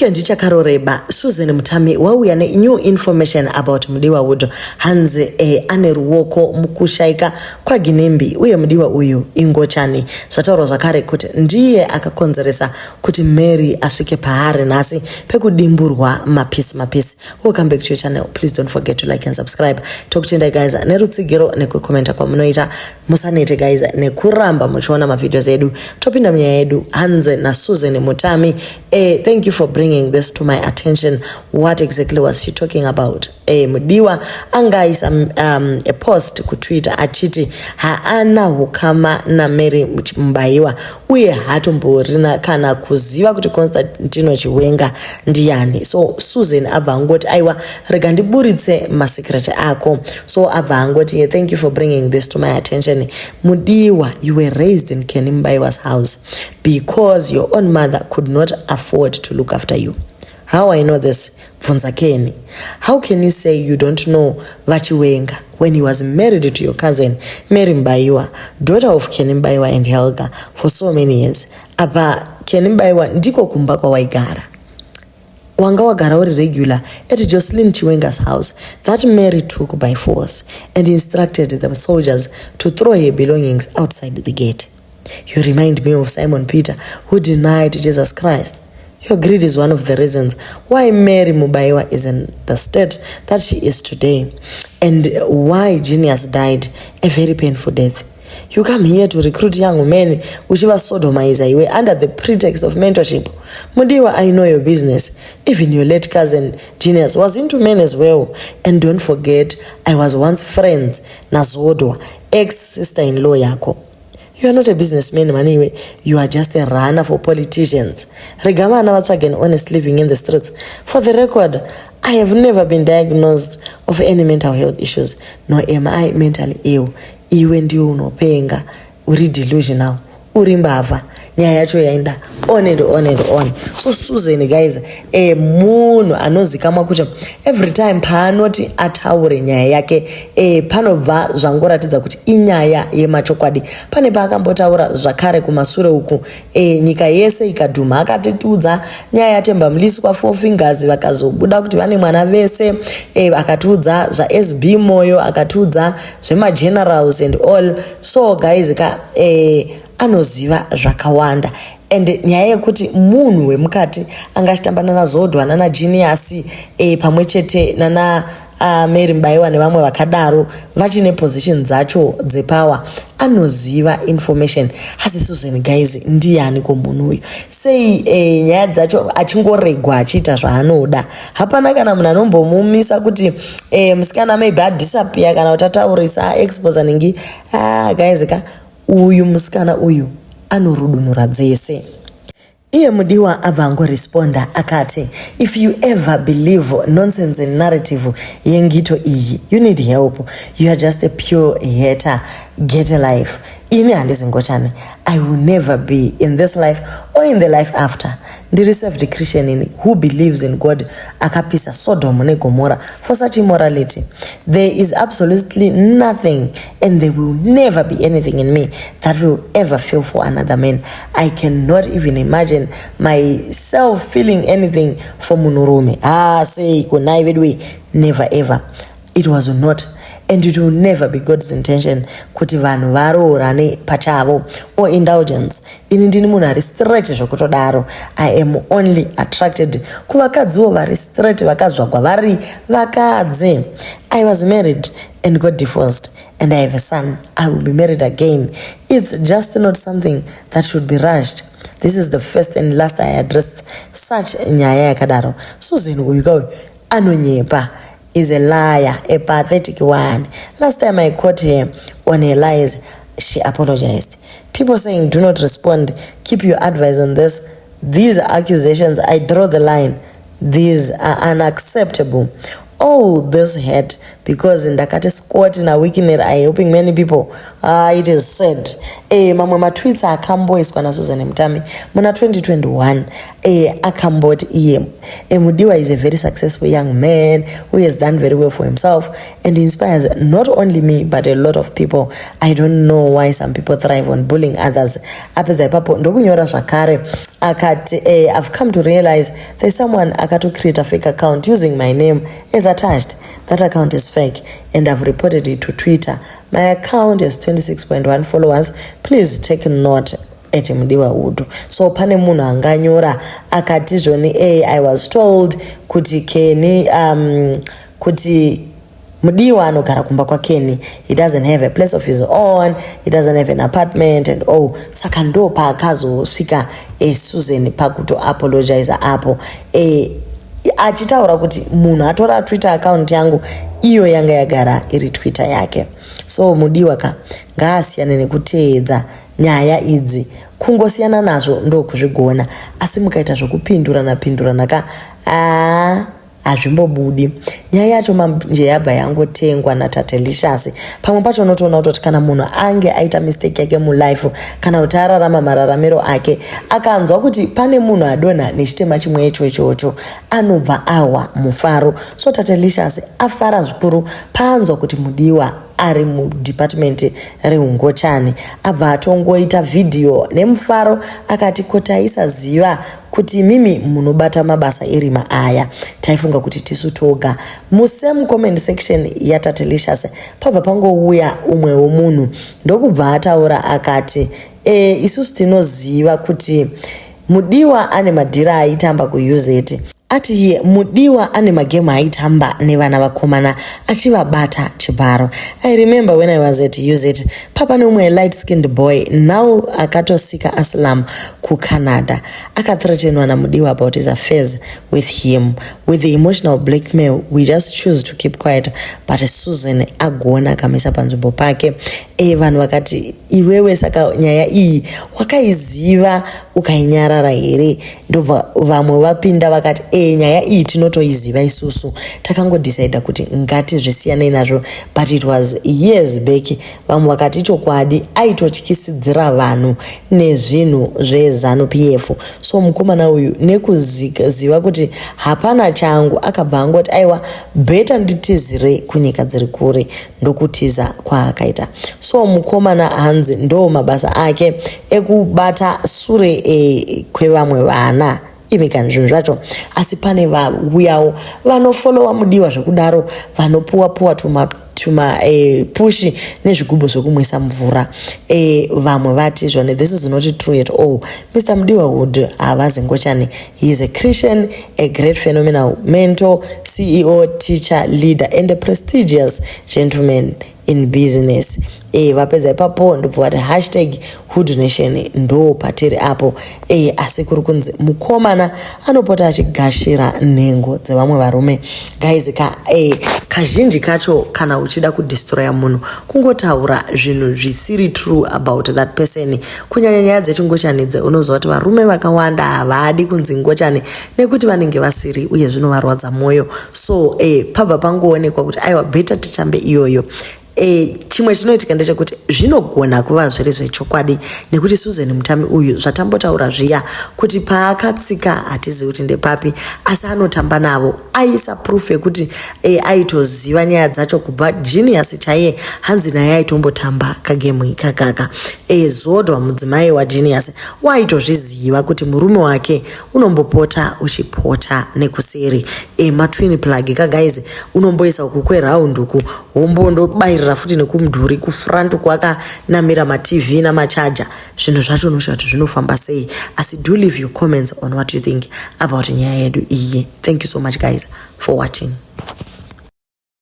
weekend ichakaroreba Susan Mutami wauya new information about Mudiwahood hanze ane ruoko mukushaika kwaGinimbi uye mudiwa uyu ingochani zvataurwa zvakare kuti ndiye akakonzeresa kuti Mary asvike paari nhasi pekudimburwa mapisi. Welcome back to your channel. Please don't forget to like and subscribe. Tokutendai guys nerutsigiro nekukomenta kwamunoita. Musanete guys nekuramba muchiona mavideos edu topinda munyaya yedu hanze na Susan Mutami. Thank you for bringing this to my attention. What exactly was she talking about? Mudiwa angaisa a post ku Twitter achiti haana hukama na Mary Mbaiwa uye hatomborina kana kuziva kuti Constantino Chiwenga ndiani. So Susan abvangoti aiwa rega ndiburitse masecret ako. So abvangoti yeah, thank you for bringing this to my attention. Mudiwa, you were raised in Mbaiwa's house because your own mother could not afford to look after you. How I know this? Vunzakeni. How can you say you don't know Chiwenga when he was married to your cousin Mary Mbaiwa, daughter of Mbaiwa and Helga, for so many years? Apa Mbaiwa ndiko kumba kwa waigara. Wanga wagara uri regular at Jocelyn Chiwenga's house that Mary took by force and instructed the soldiers to throw her belongings outside the gate. You remind me of Simon Peter who denied Jesus Christ. Your greed is one of the reasons why Mary Mbaiwa is in the state that she is today and why Genius died a very painful death. You come here to recruit young men whichever sodomizer you were under the pretext of mentorship. Mudiwa, I know your business. Even your late cousin Genius was into men as well. And don't forget, I was once friends na Zodwa, ex-sister-in-law yako. You are not a businessman, anyway. You are just a runner for politicians. Regama and honest living in the streets. For the record, I have never been diagnosed of any mental health issues, nor am I mentally ill. Iwe ndio unopenga, uri delusional, uri mbava, nyaya yacho yaenda on and on. So Susan guys, munhu anozikama kuti every time paanoti ataure nyaya yake panobva zvangoratidza kuti inyaya yemachokwadi. Pane paakambotaura zvakare kumasure uku nyika yese ikadhuma akatitiudza nyaya yatemba mlisi kwa Four Fingers vakazobuda kuti vane mwana vese akatiudza zvaSB Moyo akatiudza zvemagenerals and all. So guys anoziva zvakawanda and nyaya yekuti munhu wemukati angachitambana naZodwa nana Genius pamwechete nana Mary Mbaiwa nevamwe vakadaro vachine position dzacho dzepower anoziva information. Asi Susan guys ndiani komunhu uyu sei nyaya dzacho achingoregwa achiita zvaanoda. Hapana kana munhu anombomumisa kuti musikana maybe adisappear kana kuti ataurisa expose anenge guys uyu musikana uyu anorudunura dzese. Iye Mudiwa avango responda akati, if you ever believe nonsense narrative yengito iyi, you need help. You are just a pure hater. Get a life. Ini handizi ngochani. I will never be in this life or in the life after. Ndiri saved Christian who believes in God akapisa Sodom ne Gomorrah for such immorality. There is absolutely nothing and there will never be anything in me that will ever feel for another man. I cannot even imagine myself feeling anything for Munurume. Say kunaivedwe. Never ever. It was not and it will never be God's intention kuti vanhu varoorane pachavo or indulgence. Ini ndini munhu ari straight zvokutodaro. I am only attracted kuvakadziwo vari straight vakadzvagwa vari vakadzi. I was married and got divorced and I have a son. I will be married again. It's just not something that should be rushed. This is the first and last I addressed such nyaya yakadaro. Susan uyuka anonyepa is a liar, a pathetic one. Last time I caught her on her lies, she apologized. People saying do not respond, keep your advice on this. These accusations, I draw the line. These are unacceptable. All this hurt because in Dakate Scott in a weekend I helping many people It is said. Mamwe matweets akamboiswa na Susan Mutami muna 2021. Akamboti Mudiwa is a very successful young man who has done very well for himself and inspires not only me but a lot of people. I don't know why some people thrive on bullying others. Apeza ipapo ndokunyora zvakare akati I've come to realize there's someone akato create a fake account using my name as attached. That account is fake and I've reported it to Twitter. My account has 26.1 followers. Please take note at Mudiwahood. So pane munhu anganyora akati zvoni I was told kuti Kenny kuti Mudiwa anogara kumba kwa Kenny. He doesn't have a place of his own. He doesn't have an apartment and saka ndo paakazosvika Susan pakuto apologize apo. Achitaura kuti munhu atora Twitter account yangu iyo yanga yagara iri Twitter yake. So Mudiwa ngaasiyane nekuteedza nyaya idzi, kungosiyana nazvo ndo kuzvigona, asi mukaita zvokupindurana hazvimbobudi. Nyaya yacho manje yabva yangotengwa na tatelicious. Pamwe pacho unotoona kuti kana munhu ange aita mistake yake mulife kana kuti ararama mararamiro ake akanzwa kuti pane munhu adonha nechitema chimwe ichocho anobva awa mufaro. So tatelicious afara zvikuru paanzwa kuti Mudiwa ari mudepartment reungochani, abva atongoita video nemufaro akati kotaisaziva kuti mimi munobata mabasa erima aya, taifunga kuti tisu toga. Musame comment section ya tatelicious pabva pangouya umwewo munhu ndokubva ataura akati isusu tinoziva kuti Mudiwa ane madhira aitamba kuuse it. Ati Mudiwa ane magame aitamba nevana vakomana achivabata chibharo. I remember when I was at use it, papa nomwe light skinned boy now akatosika asylum ku Canada akathreatenwa na Mudiwa about his affairs with him. With the emotional blackmail, we just choose to keep quiet, but Susan agona kamisa panzvimbo pake. Vanhu vakati iwewe saka nyaya iyi wakaiziva ukainyarara here? Ndobva vamwe vapinda vakati nyaya iyi tinotoiziva isusu, takangodecide kuti ngatizvisiyane nazvo, but it was years back. Vamwe vakati chokwadi aitotyisidzira vanhu nezvinhu zvezanu PF. So mukomana uyu nekuziva kuti hapana changu akabva angoti aiwa beta nditizire kunyika dziri kure, ndokutiza kwaakaita. So mukomana hanzi ndo mabasa ake ekubata sure kwevamwe vana imikani zvinhu zvacho, asi pane vauyawo vanofollowa Mudiwa zvekudaro vanopuwa tuma pushi nezvigubhu zvokumwisa mvura. Vamwe vati zvone this is not true at all. Mr. Mudiwahood havazi ngochani. He is a Christian, a great phenomenal mentor, CEO, teacher, leader and a prestigious gentleman in business. Vapedza ipapo ndobva vati hashtag Hood Nation ndo patiri apo. Asi kuri kunzi mukomana anopota achigashira nhengo dzevamwe varume. Guys, kazhinji kacho kana uchida kudestroya munhu kungotaura zvinhu zvisiri true about that person. Kunyanya nyaya dzechingochani unoziva kuti varume vakawanda havadi kunzi ngochani nekuti vanenge vasiri uye zvinovarwadza mwoyo. So pabva pangoonekwa kuti aiwa beta tichambe iyoyo. Chimwe chinoitika ndechekuti zvinogona kuva zviri zvechokwadi nekuti Susan Mutami uyu zvatambotaura zviya kuti paakatsika hatizivi kuti ndepapi, asi anotamba navo aisa proof yekuti aitoziva nyaya dzacho kubva genius chaiye hanzi naye aitombotamba kagemu ikakaka. Zodwa mudzimai waGenius waitozviziva kuti murume wake unombopota uchipota nekuseri. Matwin plug guys unomboisa uku kweround uku wombondobayirira futi nekumudhuri kufront kwakanamira maTV namachaja. Zvinhu zvacho unoshaura kuti zvinofamba sei, asi do leave your comments on what you think about nyaya yedu iyi. Thank you so much guys for watching.